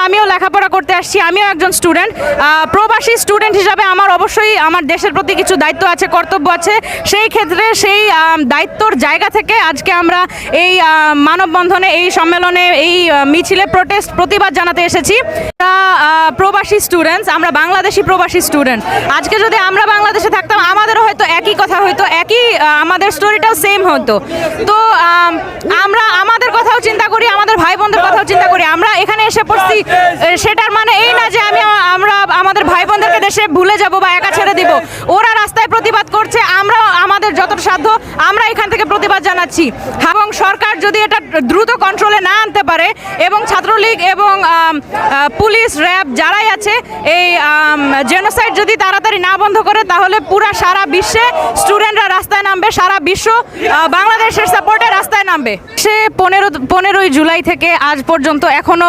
আমিও লেখাপড়া করতে আসছি, আমিও একজন স্টুডেন্ট। প্রবাসী স্টুডেন্ট হিসাবে আমার অবশ্যই আমার দেশের প্রতি কিছু দায়িত্ব আছে, কর্তব্য আছে। সেই ক্ষেত্রে সেই দায়িত্বর জায়গা থেকে আজকে আমরা এই মানববন্ধনে, এই সম্মেলনে, এই মিছিলে প্রতিবাদ জানাতে এসেছি। প্রবাসী স্টুডেন্টস, আমরা বাংলাদেশি প্রবাসী স্টুডেন্ট। আজকে যদি আমরা বাংলাদেশে থাকতাম আমাদেরও হয়তো একই কথা হইতো, একই আমাদের স্টোরিটাও সেম হতো। তো আমরা আমাদের কথাও চিন্তা করি, আমাদের ভাই বোনদের কথাও চিন্তা করি। আমরা এখানে এসে পড়ছি, সেটার মানে এই না যে আমরা আমাদের ভাই বোনদেরকে দেশে ভুলে যাব বা একা ছেড়ে দিব। ওরা রাস্তায় প্রতিবাদ করছে, আমরা আমাদের যতটা সাধ্য আমরা এখান থেকে প্রতিবাদ জানাচ্ছি। এবং সরকার যদি এটা দ্রুত কন্ট্রোলে না আনতে পারে এবং ছাত্রলীগ এবং পুলিশ, র্যাব যারাই আছে এই জেনোসাইড যদি তাড়াতাড়ি না বন্ধ করে, তাহলে পুরা সারা বিশ্বে স্টুডেন্টরা রাস্তায় নামবে, সারা বিশ্ব বাংলাদেশের সাপোর্টে রাস্তায় নামবে। সে 15ই জুলাই থেকে আজ পর্যন্ত এখনো